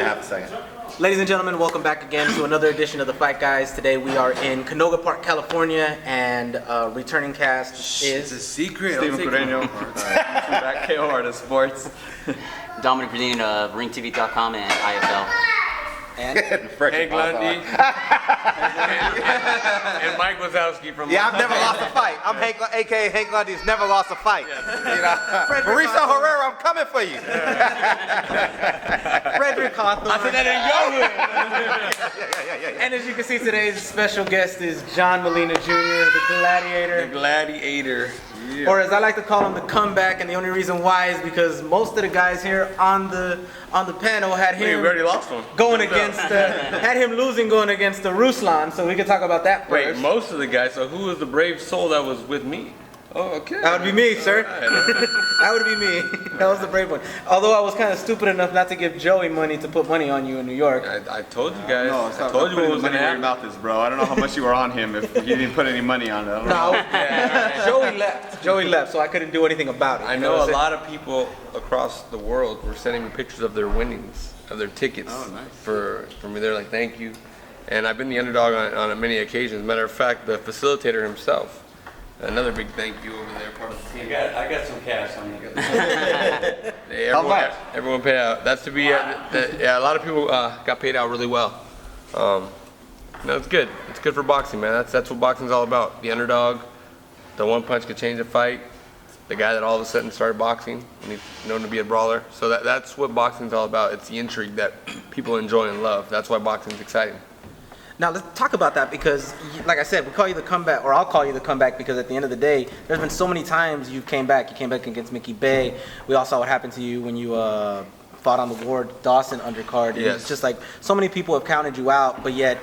Half a second. Ladies and gentlemen, welcome back again to another edition of The Fight Guys. Today we are in Canoga Park, California, and returning cast is... It's a secret. Steven Correño, back KO Artist Sports. Dominic Verdine of RingTV.com and IFL. And Hank Lundy. and Mike Wazowski from... Yeah, I've never lost a fight. I'm Hank, a.k.a. Hank Lundy's never lost a fight. You know? Mauricio Herrera, I'm coming for you. Frederick Hawthorne. I said that in your hood. And as you can see, today's special guest is John Molina Jr., the Gladiator. The Gladiator. Yeah. Or as I like to call him, the comeback. And the only reason why is because most of the guys here on the panel had him... We already lost one. Going against... had him losing going against the Ruslan, so we can talk about that first. Wait, most of the guys, so who was the brave soul that was with me? Oh, okay. That would be me, sir. Right. That would be me. That was the brave one. Although I was kind of stupid enough not to give Joey money to put money on you in New York. I told you guys. No, it's not. I told you what was money going to where your happen. mouth is, bro. I don't know how much you were on him if you didn't put any money on it. I don't No, know. Joey left. Joey left, so I couldn't do anything about it. I know a lot of people across the world were sending me pictures of their winnings, of their tickets. Oh, nice. For me. They're like, thank you. And I've been the underdog on many occasions. Matter of fact, the facilitator himself, another big thank you over there, part of the team. I got some cash on you. Hey, How much? Everyone paid out. That's to be, yeah, a lot of people got paid out really well. No, it's good. It's good for boxing, man. That's what boxing's all about. The underdog, the one punch could change a fight, the guy that all of a sudden started boxing and he's known to be a brawler. So that's what boxing's all about. It's the intrigue that people enjoy and love. That's why boxing's exciting. Now let's talk about that because, like I said, we call you the comeback, or I'll call you the comeback because at the end of the day, there's been so many times you came back. You came back against Mickey Bay. We all saw what happened to you when you fought on the Ward Dawson undercard. Yes. It's just like so many people have counted you out, but yet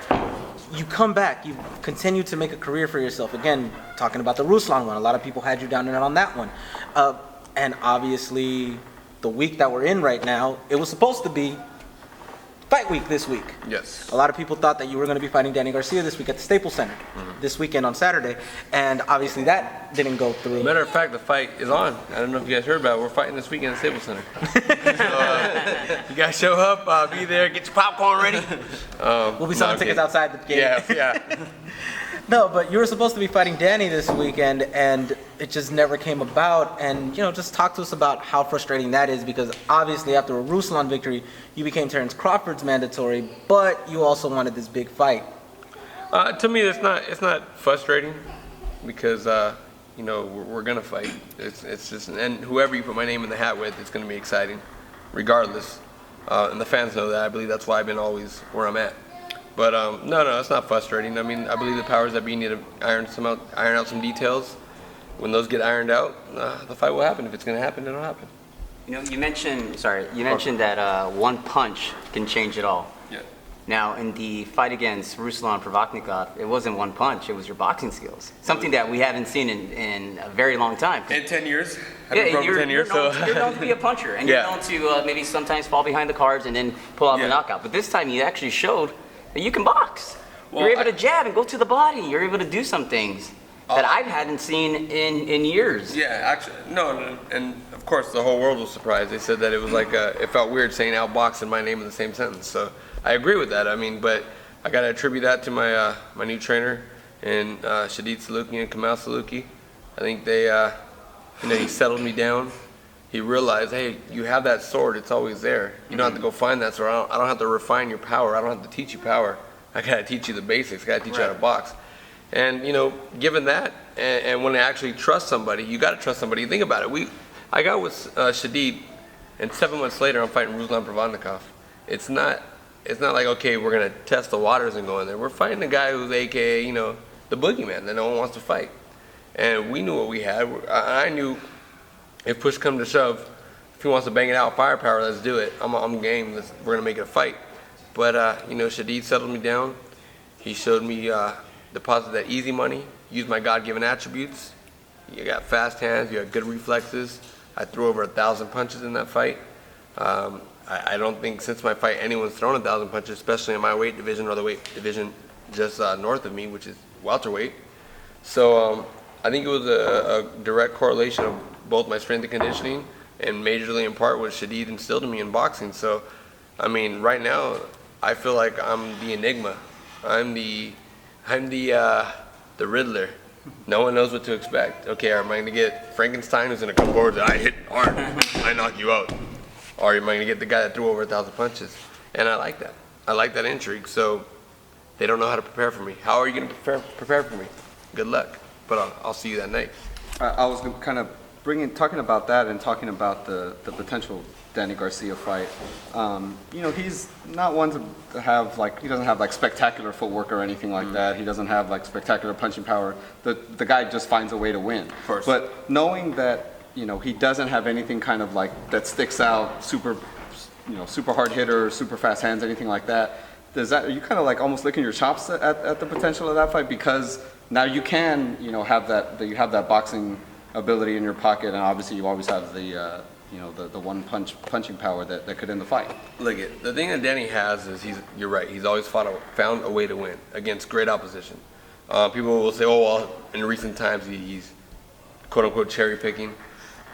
you come back. You continue to make a career for yourself. Again, talking about the Ruslan one, a lot of people had you down on that one. And obviously, the week that we're in right now, it was supposed to be Fight Week this week. Yes. A lot of people thought that you were going to be fighting Danny Garcia this week at the Staples Center this weekend on Saturday, and obviously that didn't go through. Matter of fact, the fight is on. I don't know if you guys heard about it. We're fighting this weekend at Staples Center. So, you guys show up, be there, get your popcorn ready. We'll be selling tickets outside the gate. Yeah. No, but you were supposed to be fighting Danny this weekend, and it just never came about. And, just talk to us about how frustrating that is, because obviously after a Ruslan victory, you became Terrence Crawford's mandatory, but you also wanted this big fight. To me, it's not frustrating because we're gonna fight. It's just, and whoever you put my name in the hat with, it's gonna be exciting, regardless. And the fans know that. I believe that's why I've been always where I'm at. But no, it's not frustrating. I mean, I believe the powers that be need to iron out some details. When those get ironed out, the fight will happen. If it's gonna happen, it'll happen. You mentioned that one punch can change it all. Yeah. Now, in the fight against Ruslan Provodnikov, it wasn't one punch, it was your boxing skills. Something that we haven't seen in a very long time. In 10 years. I've been pro for 10 years, you're known to be a puncher, and Yeah. you're known to maybe sometimes fall behind the cards and then pull out the knockout. But this time you actually showed that you can box. Well, you're able to jab and go to the body. You're able to do some things that I hadn't seen in years. Yeah, actually, no, and of course the whole world was surprised. They said that it was like, it felt weird saying outbox and my name in the same sentence. So I agree with that. I mean, but I gotta attribute that to my my new trainer and Shadid Saluki and Kamal Saluki. I think they, he settled me down. He realized, hey, you have that sword. It's always there. You don't have to go find that sword. I don't have to refine your power. I don't have to teach you power. I gotta teach you the basics. I gotta teach you how to box. And given that, and when I actually trust somebody, you got to trust somebody. Think about it. I got with Shadid, and 7 months later, I'm fighting Ruslan Provodnikov. It's not like, okay, we're gonna test the waters and go in there. We're fighting a guy who's AKA, the boogeyman that no one wants to fight. And we knew what we had. I knew if push come to shove, if he wants to bang it out, firepower, let's do it. I'm game. We're gonna make it a fight. But Shadid settled me down. He showed me. Deposit that easy money, use my God-given attributes. You got fast hands, you got good reflexes. I threw over 1,000 punches in that fight. I don't think since my fight anyone's thrown 1,000 punches, especially in my weight division or the weight division just north of me, which is welterweight. So I think it was a direct correlation of both my strength and conditioning and majorly in part what Shadid instilled in me in boxing. So I mean, right now, I feel like I'm the enigma. I'm the Riddler. No one knows what to expect. Okay, am I gonna get Frankenstein who's gonna come forward and I hit hard, I knock you out? Or am I gonna get the guy that threw over 1,000 punches? And I like that. I like that intrigue. So they don't know how to prepare for me. How are you gonna prepare for me? Good luck. But I'll see you that night. I was kind of talking about that and talking about the potential Danny Garcia fight. You know, he's not one to have like, he doesn't have like spectacular footwork or anything like that. He doesn't have like spectacular punching power. The guy just finds a way to win. Of course. But knowing that, you know, he doesn't have anything kind of like that sticks out, super hard hitter, super fast hands, anything like that. Are you kind of like almost licking your chops at the potential of that fight, because now you can, you know, have that boxing ability in your pocket, and obviously you always have the the one punching power that could end the fight. Look, the thing that Danny has is you're right. He's always found a way to win against great opposition. People will say, oh well, in recent times he's quote unquote cherry picking,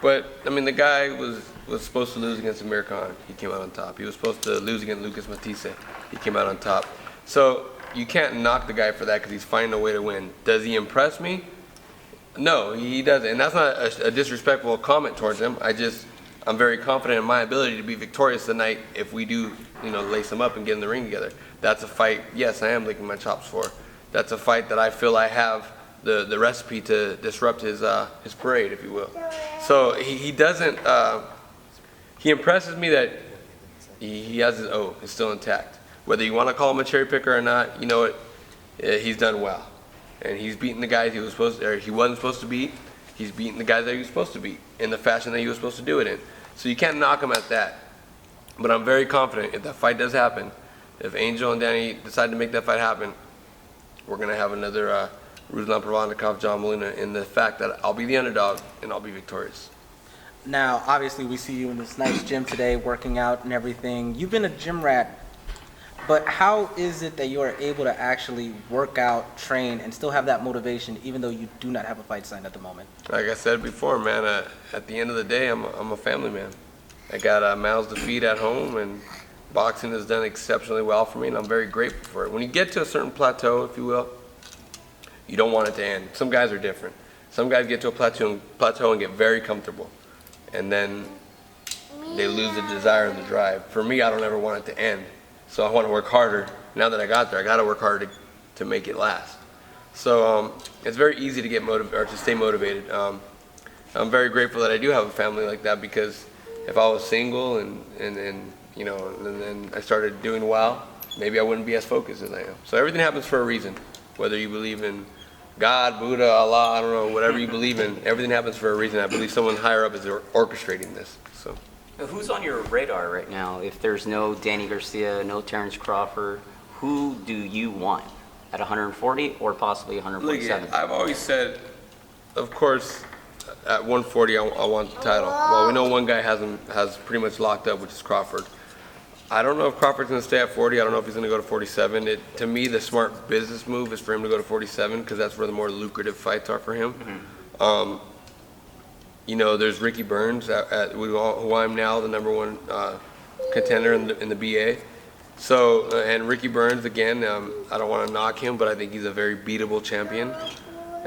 but I mean the guy was supposed to lose against Amir Khan. He came out on top. He was supposed to lose against Lucas Matisse. He came out on top. So you can't knock the guy for that because he's finding a way to win. Does he impress me? No, he doesn't. And that's not a disrespectful comment towards him. I'm very confident in my ability to be victorious tonight if we do, lace him up and get in the ring together. That's a fight, yes, I am licking my chops for. That's a fight that I feel I have the recipe to disrupt his parade, if you will. So he doesn't, he impresses me that he has his O, it's still intact. Whether you want to call him a cherry picker or not, you know what, he's done well. And he's beaten the guys he wasn't supposed to beat. He's beaten the guys that he was supposed to beat in the fashion that he was supposed to do it in. So you can't knock him at that. But I'm very confident if that fight does happen, if Angel and Danny decide to make that fight happen, we're going to have another Ruslan Provodnikov, John Molina, in the fact that I'll be the underdog and I'll be victorious. Now, obviously, we see you in this nice gym today, working out and everything. You've been a gym rat, but how is it that you are able to actually work out, train, and still have that motivation, even though you do not have a fight signed at the moment? Like I said before, man, at the end of the day, I'm a family man. I got mouths to feed at home, and boxing has done exceptionally well for me, and I'm very grateful for it. When you get to a certain plateau, if you will, you don't want it to end. Some guys are different. Some guys get to a plateau and get very comfortable, and then they lose the desire and the drive. For me, I don't ever want it to end. So I want to work harder. Now that I got there, I got to work harder to make it last. So it's very easy to get motivated or to stay motivated. I'm very grateful that I do have a family like that, because if I was single and then I started doing well, maybe I wouldn't be as focused as I am. So everything happens for a reason. Whether you believe in God, Buddha, Allah, I don't know, whatever you believe in, everything happens for a reason. I believe someone higher up is orchestrating this. So. Who's on your radar right now? If there's no Danny Garcia, no Terrence Crawford, who do you want at 140 or possibly 147? Look, I've always said, of course, at 140 I want the title. Well, we know one guy has pretty much locked up, which is Crawford. I don't know if Crawford's going to stay at 40. I don't know if he's going to go to 47. To me, the smart business move is for him to go to 47, because that's where the more lucrative fights are for him. Mm-hmm. There's Ricky Burns, who I'm now the #1 contender in the BA. So, and Ricky Burns, again, I don't want to knock him, but I think he's a very beatable champion.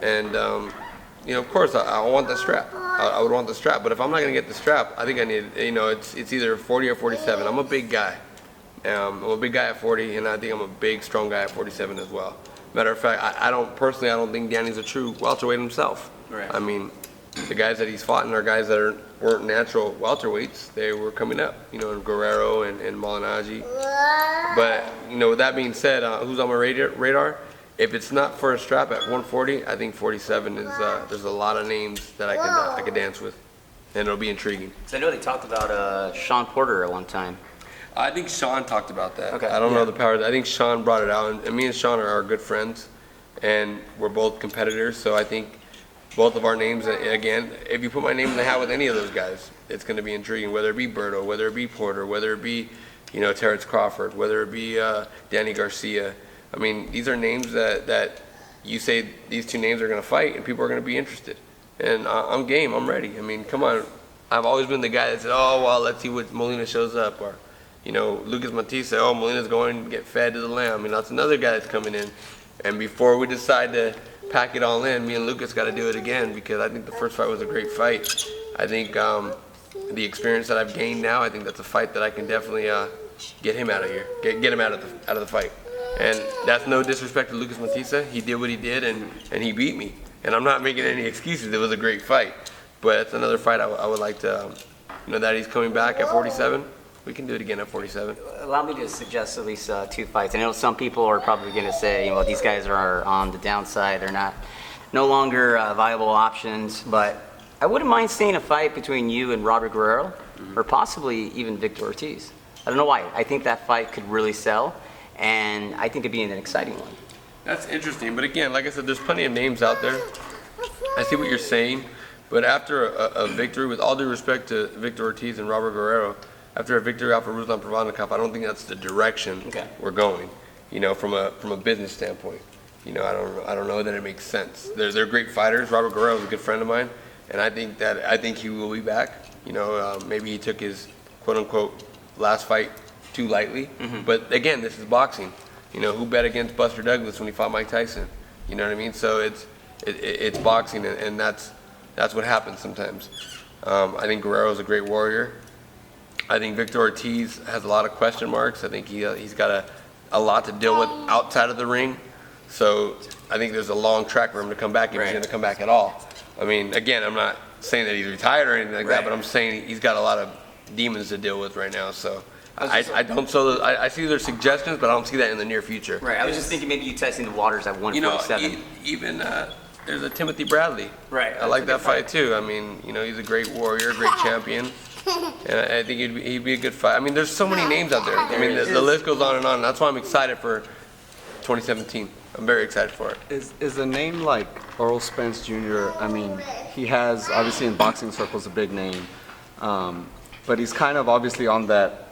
And, of course, I want the strap. I would want the strap. But if I'm not going to get the strap, I think I need, it's either 40 or 47. I'm a big guy. I'm a big guy at 40, and I think I'm a big, strong guy at 47 as well. Matter of fact, I don't think Danny's a true welterweight himself. Right. I mean, the guys that he's fought in are guys that weren't natural welterweights. They were coming up, in Guerrero and Molina. But, with that being said, who's on my radar? If it's not for a strap at 140, I think 47 is, there's a lot of names that I could dance with, and it'll be intriguing. So I know they talked about Sean Porter at one time. I think Sean talked about that. Okay. I don't know the power. I think Sean brought it out, and me and Sean are good friends, and we're both competitors, so I think both of our names, again, if you put my name in the hat with any of those guys, it's going to be intriguing, whether it be Berto, whether it be Porter, whether it be, Terrence Crawford, whether it be Danny Garcia. I mean, these are names that you say these two names are going to fight, and people are going to be interested. And I'm game. I'm ready. I mean, come on. I've always been the guy that said, oh, well, let's see what Molina shows up, or, Lucas Matisse, oh, Molina's going to get fed to the lamb. That's another guy that's coming in. And before we decide to pack it all in, me and Lucas got to do it again, because I think the first fight was a great fight. I think the experience that I've gained now, I think that's a fight that I can definitely get him out of here, get him out of the fight. And that's no disrespect to Lucas Matisse. He did what he did, and he beat me. And I'm not making any excuses. It was a great fight. But it's another fight I would like to, that he's coming back at 47. We can do it again at 47. Allow me to suggest at least 2 fights. I know some people are probably going to say, these guys are on the downside. They're no longer viable options. But I wouldn't mind seeing a fight between you and Robert Guerrero, or possibly even Victor Ortiz. I don't know why. I think that fight could really sell, and I think it'd be an exciting one. That's interesting. But again, like I said, there's plenty of names out there. I see what you're saying. But after a victory, with all due respect to Victor Ortiz and Robert Guerrero, after a victory off of Ruslan Provodnikov, I don't think that's the direction we're going. From a business standpoint, I don't know that it makes sense. They're great fighters. Robert Guerrero is a good friend of mine, and I think he will be back. Maybe he took his quote unquote last fight too lightly. But again, this is boxing. Who bet against Buster Douglas when he fought Mike Tyson? You know what I mean? So it's boxing, and that's what happens sometimes. I think Guerrero's a great warrior. I think Victor Ortiz has a lot of question marks. I think he's got a lot to deal with outside of the ring. So I think there's a long track for him to come back, if he's going to come back at all. Again, I'm not saying that he's retired or anything like that, but I'm saying he's got a lot of demons to deal with right now. So I see their suggestions, but I don't see that in the near future. Right. I was just thinking maybe you testing the waters at 147. Even there's a Timothy Bradley. Right. I like that fight too. He's a great warrior, great champion. And I think he'd be a good fight. There's so many names out there. The list goes on and on. That's why I'm excited for 2017. I'm very excited for it. Is a name like Earl Spence Jr., he has, obviously in boxing circles, a big name, but he's kind of obviously on that,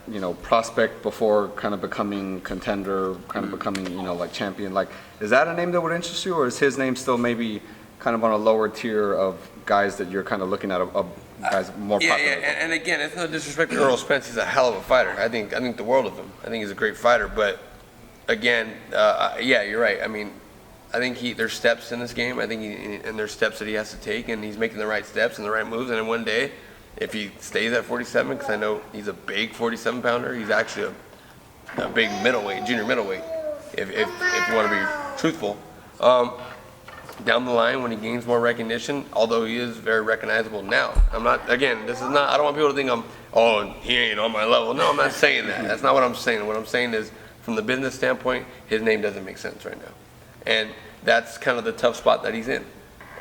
prospect before kind of becoming contender, kind of becoming, like champion. Like, is that a name that would interest you, or is his name still maybe kind of on a lower tier of guys that you're kind of looking at, guys more popular? Yeah, and again, it's no disrespect to Earl Spence. He's a hell of a fighter. I think the world of him. I think he's a great fighter. But again, you're right. I think there's steps in this game. I think and there's steps that he has to take, and he's making the right steps and the right moves. And then one day, if he stays at 47, because I know he's a big 47 pounder, he's actually a big middleweight, junior middleweight, if you want to be truthful. Down the line, when he gains more recognition, although he is very recognizable now, I don't want people to think he ain't on my level. No, I'm not saying that. That's not what I'm saying. What I'm saying is, from the business standpoint, his name doesn't make sense right now. And that's kind of the tough spot that he's in.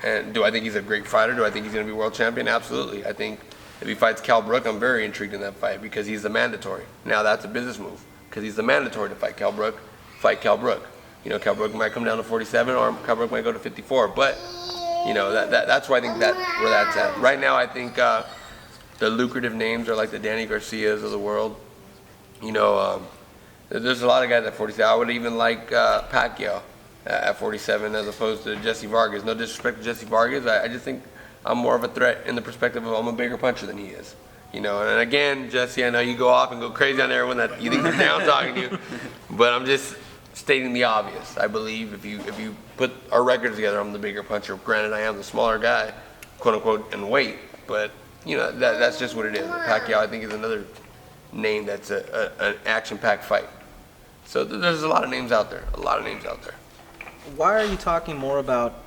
And do I think he's a great fighter? Do I think he's going to be world champion? Absolutely. I think if he fights Cal Brook, I'm very intrigued in that fight, because he's the mandatory. Now that's a business move, because he's the mandatory to fight Cal Brook. Cal Brook might come down to 47, or Cal Brook might go to 54. But that's where I think where that's at. Right now, I think the lucrative names are like the Danny Garcias of the world. There's a lot of guys at 47. I would even like Pacquiao at 47 as opposed to Jesse Vargas. No disrespect to Jesse Vargas. I just think I'm more of a threat in the perspective of I'm a bigger puncher than he is. And again, Jesse, I know you go off and go crazy on everyone that you think they're down talking to you, but I'm just stating the obvious. I believe if you put our records together, I'm the bigger puncher. Granted, I am the smaller guy, quote unquote, in weight, but that's just what it is. Pacquiao, I think, is another name that's an action-packed fight. So there's a lot of names out there. Why are you talking more about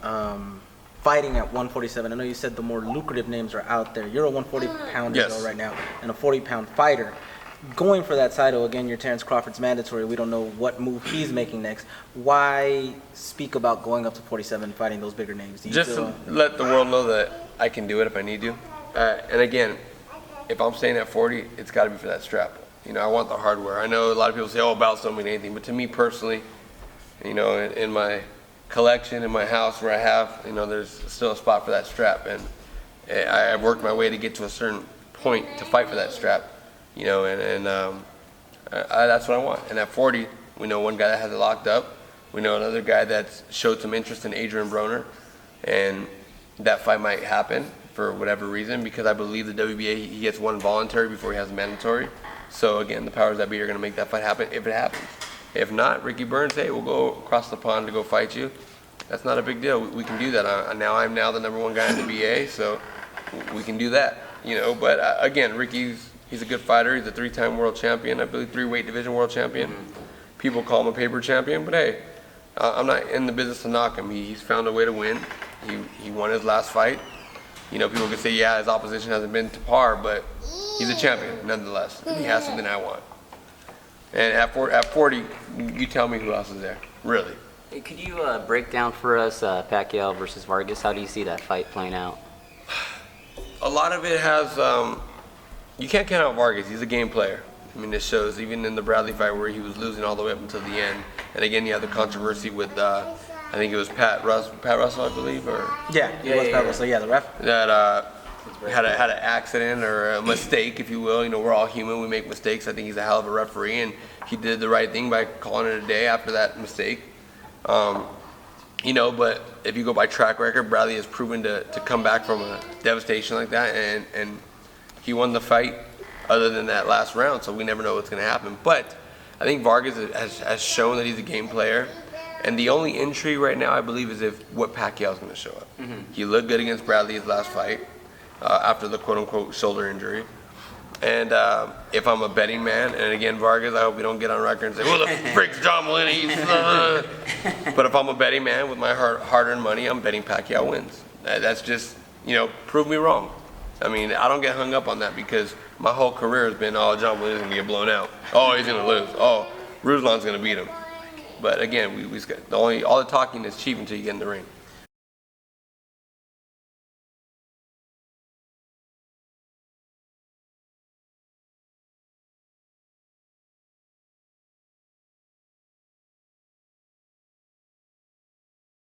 fighting at 147? I know you said the more lucrative names are out there. You're a 140 pounder right now, and a 40-pound fighter. Going for that title, again, you're Terrence Crawford's mandatory. We don't know what move he's making next. Why speak about going up to 47 fighting those bigger names? Just to let the world know that I can do it if I need to. And again, if I'm staying at 40, it's got to be for that strap. I want the hardware. I know a lot of people say, belts don't mean anything. But to me personally, in my collection, in my house where I have, there's still a spot for that strap. And I've worked my way to get to a certain point to fight for that strap. That's what I want. And at 40, we know one guy that has it locked up. We know another guy that's showed some interest in Adrian Broner, and that fight might happen for whatever reason, because I believe the WBA, he gets one voluntary before he has a mandatory. So again, the powers that be are going to make that fight happen if it happens. If not, Ricky Burns, hey, we'll go across the pond to go fight you. That's not a big deal. We can do that. I'm now the number one guy in the BA, so we can do that. But again, he's a good fighter. He's a 3-time world champion, I believe 3-weight division world champion. People call him a paper champion, but hey, I'm not in the business to knock him. He's found a way to win. He won his last fight. People can say, yeah, his opposition hasn't been to par, but he's a champion nonetheless. And he has something I want. And at 40, you tell me who else is there, really. Hey, could you break down for us Pacquiao versus Vargas? How do you see that fight playing out? A lot of it has, you can't count out Vargas. He's a game player. I mean, it shows even in the Bradley fight where he was losing all the way up until the end. And again, you have the controversy with, I think it was Pat Russell, I believe, or Yeah, it was Pat Russell. Yeah, the ref. that had an accident or a mistake, if you will. We're all human. We make mistakes. I think he's a hell of a referee, and he did the right thing by calling it a day after that mistake. But if you go by track record, Bradley has proven to come back from a devastation like that, and he won the fight other than that last round, so we never know what's going to happen. But I think Vargas has shown that he's a game player, and the only intrigue right now, I believe, is what Pacquiao's going to show up. He looked good against Bradley his last fight after the quote-unquote shoulder injury. And if I'm a betting man, and again, Vargas, I hope we don't get on record and say, "Who the frick's John Molina?" But if I'm a betting man with my hard-earned money, I'm betting Pacquiao wins. That's just, prove me wrong. I mean, I don't get hung up on that because my whole career has been, oh, John Molina's gonna get blown out. Oh, he's gonna lose. Oh, Ruslan's gonna beat him. But again, all the talking is cheap until you get in the ring.